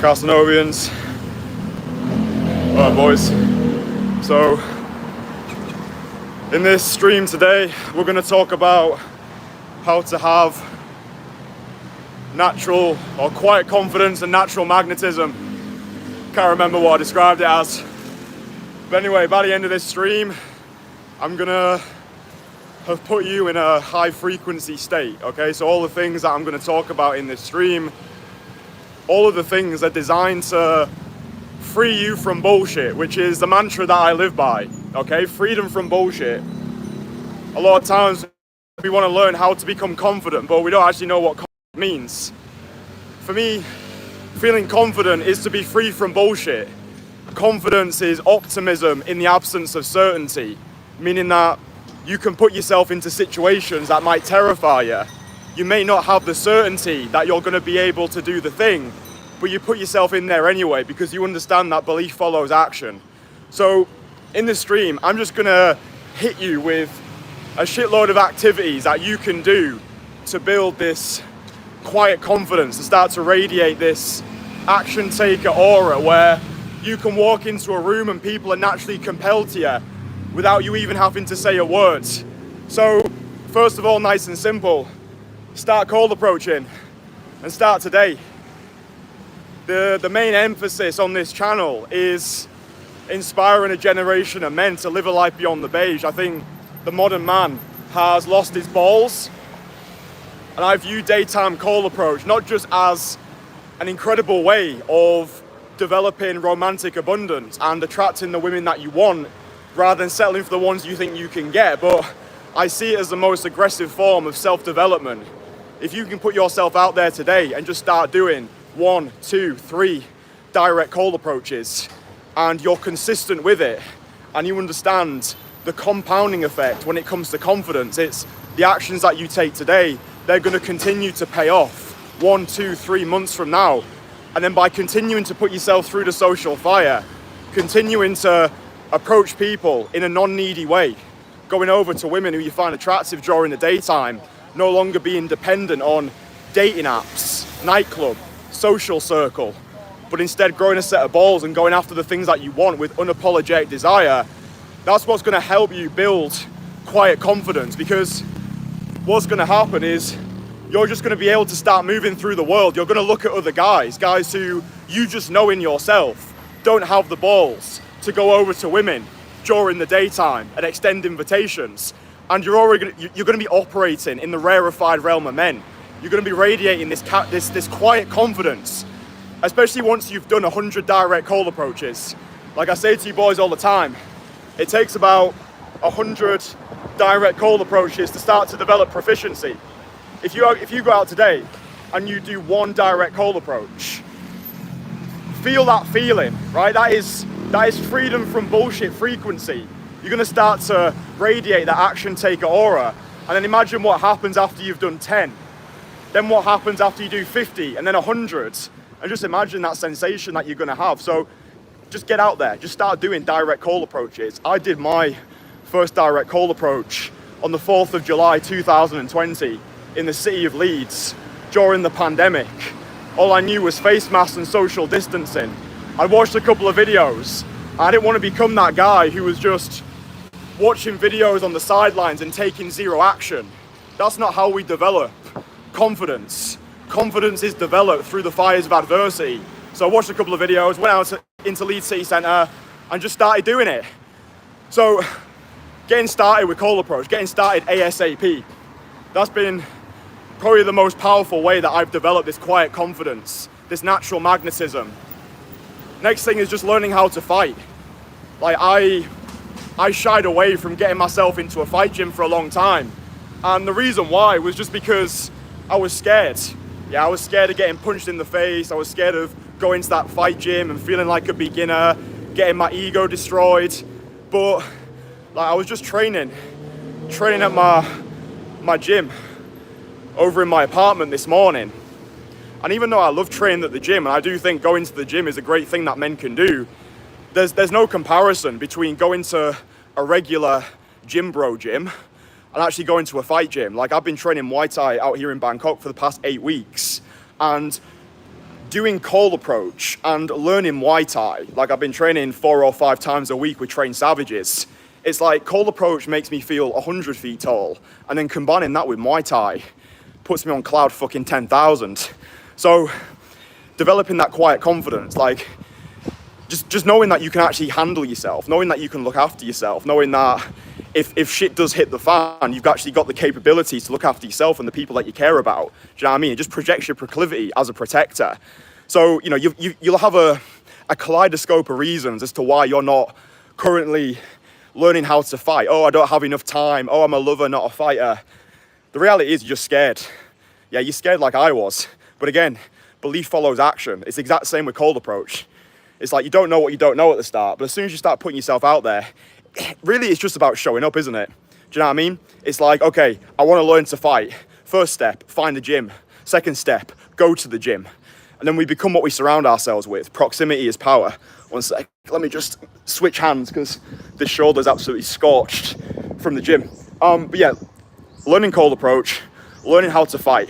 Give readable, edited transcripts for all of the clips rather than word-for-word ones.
Castanovians. Alright boys, so in this stream today we're going to talk about how to have natural or quiet confidence and natural magnetism. Can't remember what I described it as. But anyway, by the end of this stream, I'm gonna have put you in a high frequency state, okay? So all the things that I'm gonna talk about in this stream, all of the things are designed to free you from bullshit, which is the mantra that I live by, okay? Freedom from bullshit. A lot of times we wanna learn how to become confident, but we don't actually know what confident means. For me, feeling confident is to be free from bullshit. Confidence is optimism in the absence of certainty, meaning that you can put yourself into situations that might terrify you. You may not have the certainty that you're going to be able to do the thing, but you put yourself in there anyway because you understand that belief follows action. So in this stream, I'm just going to hit you with a shitload of activities that you can do to build this quiet confidence, to start to radiate this action taker aura where you can walk into a room and people are naturally compelled to you without you even having to say a word. So first of all, nice and simple, start cold approaching and start today. The main emphasis on this channel is inspiring a generation of men to live a life beyond the beige. I think the modern man has lost his balls, and I view daytime cold approach not just as an incredible way of developing romantic abundance and attracting the women that you want rather than settling for the ones you think you can get, but I see it as the most aggressive form of self-development. If you can put yourself out there today and just start doing 1, 2, 3 direct cold approaches, and you're consistent with it, and you understand the compounding effect when it comes to confidence, it's the actions that you take today, they're going to continue to pay off 1, 2, 3 months from now. And then by continuing to put yourself through the social fire, continuing to approach people in a non-needy way, going over to women who you find attractive during the daytime, no longer being dependent on dating apps, nightclub, social circle, but instead growing a set of balls and going after the things that you want with unapologetic desire, that's what's going to help you build quiet confidence. Because what's going to happen is you're just going to be able to start moving through the world. You're going to look at other guys who you just know in yourself don't have the balls to go over to women during the daytime and extend invitations. And you're going to be operating in the rarefied realm of men. You're going to be radiating this quiet confidence, especially once you've done 100 direct cold approaches. Like I say to you boys all the time, it takes about 100 direct cold approaches to start to develop proficiency. If you go out today and you do 1 direct cold approach, feel that feeling, right? That is freedom from bullshit frequency. You're going to start to radiate that action taker aura, and then imagine what happens after you've done 10. Then what happens after you do 50 and then 100, and just imagine that sensation that you're going to have. So just get out there, just start doing direct cold approaches. I did my first direct cold approach on the 4th of July 2020 in the city of Leeds during the pandemic. All I knew was face masks and social distancing. I watched a couple of videos. I didn't want to become that guy who was just watching videos on the sidelines and taking zero action. That's not how we develop confidence. Confidence is developed through the fires of adversity. So I watched a couple of videos, went out into Leeds City Centre and just started doing it. So getting started with cold approach, getting started ASAP, that's been probably the most powerful way that I've developed this quiet confidence, this natural magnetism. Next thing is just learning how to fight. Like I shied away from getting myself into a fight gym for a long time. And the reason why was just because I was scared. Yeah, I was scared of getting punched in the face. I was scared of going to that fight gym and feeling like a beginner, getting my ego destroyed. But like I was just training at my gym over in my apartment this morning. And even though I love training at the gym, and I do think going to the gym is a great thing that men can do, there's no comparison between going to a regular gym bro gym and actually going to a fight gym. Like I've been training Muay Thai out here in Bangkok for the past 8 weeks, and doing cold approach and learning Muay Thai, like I've been training 4 or 5 times a week with trained savages, it's like cold approach makes me feel 100 feet tall, and then combining that with Muay Thai puts me on cloud fucking 10,000. So developing that quiet confidence, like just knowing that you can actually handle yourself, knowing that you can look after yourself, knowing that if shit does hit the fan, you've actually got the capabilities to look after yourself and the people that you care about. Do you know what I mean? It just projects your proclivity as a protector. So, you know, you'll have a kaleidoscope of reasons as to why you're not currently learning how to fight. Oh, I don't have enough time. Oh, I'm a lover, not a fighter. The reality is you're just scared. Yeah, you're scared like I was. But again, belief follows action. It's the exact same with cold approach. It's like you don't know what you don't know at the start, but as soon as you start putting yourself out there, really it's just about showing up, isn't it? Do you know what I mean? It's like, okay, I want to learn to fight. First step, find the gym. Second step, go to the gym. And then we become what we surround ourselves with. Proximity is power. One sec, let me just switch hands because this shoulder's absolutely scorched from the gym. But yeah, learning cold approach, learning how to fight.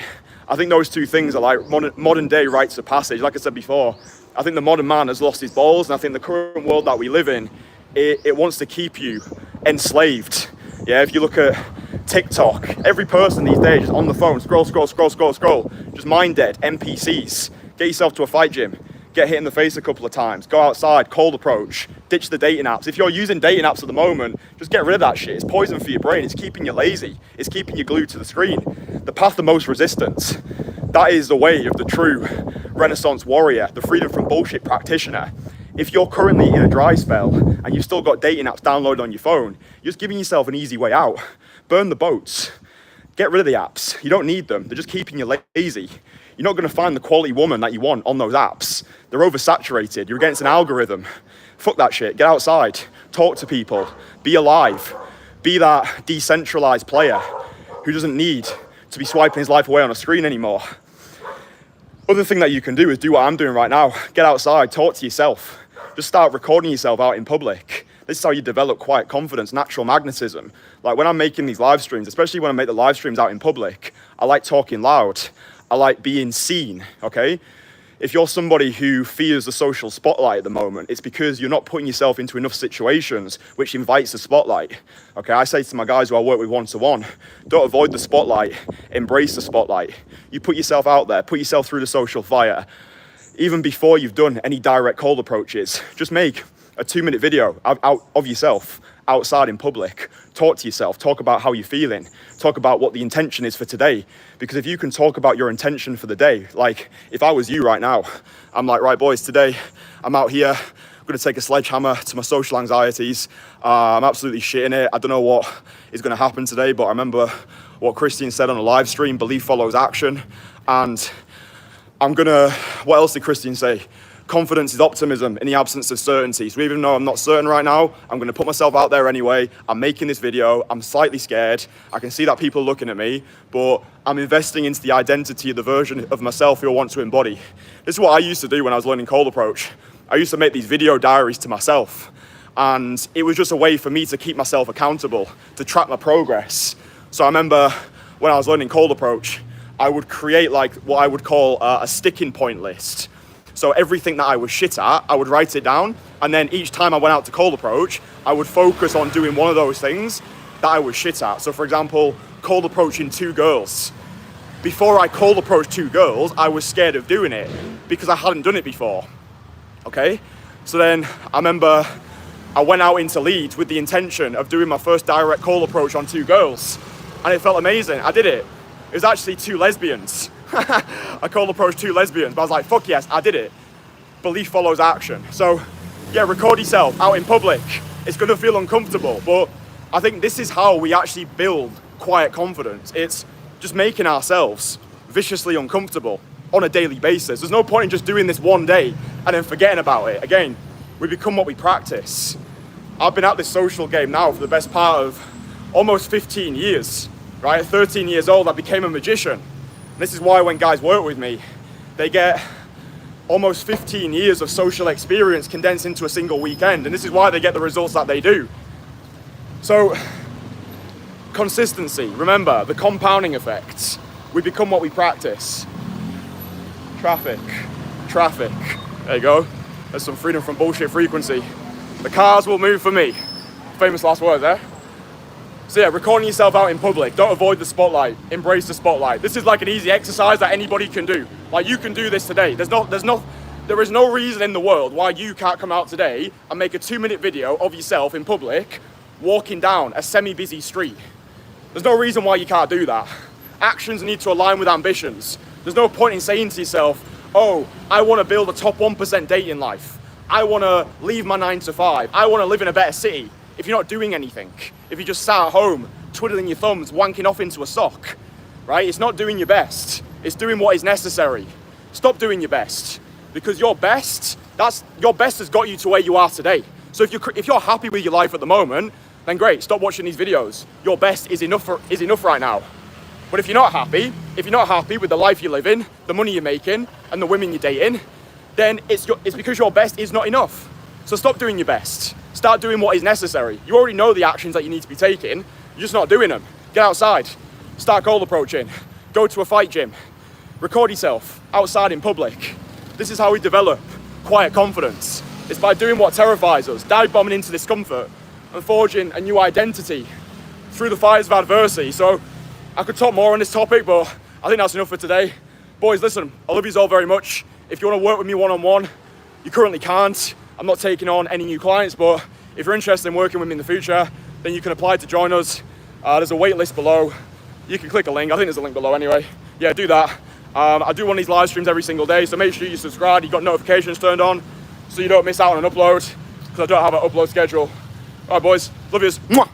I think those two things are like modern day rites of passage. Like I said before, I think the modern man has lost his balls, and I think the current world that we live in, it wants to keep you enslaved. Yeah, if you look at TikTok, every person these days is on the phone, scroll, just mind dead, NPCs. Get yourself to a fight gym, get hit in the face a couple of times, go outside, cold approach, ditch the dating apps. If you're using dating apps at the moment, just get rid of that shit. It's poison for your brain, it's keeping you lazy, it's keeping you glued to the screen. The path of most resistance, that is the way of the true Renaissance warrior, the freedom from bullshit practitioner. If you're currently in a dry spell and you've still got dating apps downloaded on your phone, you're just giving yourself an easy way out. Burn the boats. Get rid of the apps. You don't need them. They're just keeping you lazy. You're not going to find the quality woman that you want on those apps. They're oversaturated. You're against an algorithm. Fuck that shit. Get outside. Talk to people. Be alive. Be that decentralized player who doesn't need to be swiping his life away on a screen anymore. Other thing that you can do is do what I'm doing right now. Get outside. Talk to yourself. Just start recording yourself out in public. This is how you develop quiet confidence, natural magnetism. Like when I'm making these live streams, especially when I make the live streams out in public, I like talking loud. I like being seen, okay? If you're somebody who fears the social spotlight at the moment, it's because you're not putting yourself into enough situations which invites the spotlight, okay? I say to my guys who I work with one-to-one, don't avoid the spotlight, embrace the spotlight. You put yourself out there, put yourself through the social fire. Even before you've done any direct cold approaches, just make a 2-minute video out of yourself outside in public. Talk to yourself, talk about how you're feeling, talk about what the intention is for today. Because if you can talk about your intention for the day, like if I was you right now, I'm like, right boys, today I'm out here, I'm gonna take a sledgehammer to my social anxieties. I'm absolutely shitting it. I don't know what is gonna happen today, but I remember what Kristian said on a live stream, belief follows action. And what else did Kristian say? Confidence is optimism in the absence of certainty. So even though I'm not certain right now, I'm gonna put myself out there anyway. I'm making this video, I'm slightly scared. I can see that people are looking at me, but I'm investing into the identity of the version of myself who I want to embody. This is what I used to do when I was learning cold approach. I used to make these video diaries to myself. And it was just a way for me to keep myself accountable, to track my progress. So I remember when I was learning cold approach, I would create like what I would call a sticking point list. So everything that I was shit at, I would write it down. And then each time I went out to cold approach, I would focus on doing one of those things that I was shit at. So for example, cold approaching 2 girls. Before I cold approached 2 girls, I was scared of doing it because I hadn't done it before. Okay? So then I remember I went out into Leeds with the intention of doing my first direct cold approach on 2 girls. And it felt amazing. I did it. It was actually 2 lesbians. I cold approached 2 lesbians, but I was like, fuck yes, I did it. Belief follows action. So yeah, record yourself out in public. It's gonna feel uncomfortable, but I think this is how we actually build quiet confidence. It's just making ourselves viciously uncomfortable on a daily basis. There's no point in just doing this one day and then forgetting about it. Again, we become what we practice. I've been at this social game now for the best part of almost 15 years, right? At 13 years old, I became a magician. This is why when guys work with me, they get almost 15 years of social experience condensed into a single weekend. And this is why they get the results that they do. So, consistency. Remember, the compounding effects. We become what we practice. Traffic. traffic. There you go. There's some freedom from bullshit frequency. The cars will move for me. Famous last words there. So yeah, recording yourself out in public. Don't avoid the spotlight. Embrace the spotlight. This is like an easy exercise that anybody can do. Like, you can do this today. There is no reason in the world why you can't come out today and make a 2-minute video of yourself in public walking down a semi-busy street. There's no reason why you can't do that. Actions need to align with ambitions. There's no point in saying to yourself, oh, I want to build a top 1% dating life. I want to leave my 9 to 5. I want to live in a better city. If you're not doing anything, if you just sat at home, twiddling your thumbs, wanking off into a sock, right? It's not doing your best. It's doing what is necessary. Stop doing your best, because your best has got you to where you are today. So if you're happy with your life at the moment, then great, stop watching these videos. Your best is enough right now. But if you're not happy with the life you're living, the money you're making, and the women you're dating, then it's because your best is not enough. So stop doing your best. Start doing what is necessary. You already know the actions that you need to be taking. You're just not doing them. Get outside. Start goal approaching. Go to a fight gym. Record yourself outside in public. This is how we develop quiet confidence. It's by doing what terrifies us, dive bombing into discomfort, and forging a new identity through the fires of adversity. So I could talk more on this topic, but I think that's enough for today. Boys, listen, I love you all very much. If you want to work with me one-on-one, you currently can't. I'm not taking on any new clients, but if you're interested in working with me in the future, then you can apply to join us. There's a wait list below. You can click a link. I think there's a link below anyway. Yeah, do that. I do one of these live streams every single day, so make sure you subscribe. You've got notifications turned on so you don't miss out on an upload, because I don't have an upload schedule. All right, boys. Love yous. Mwah.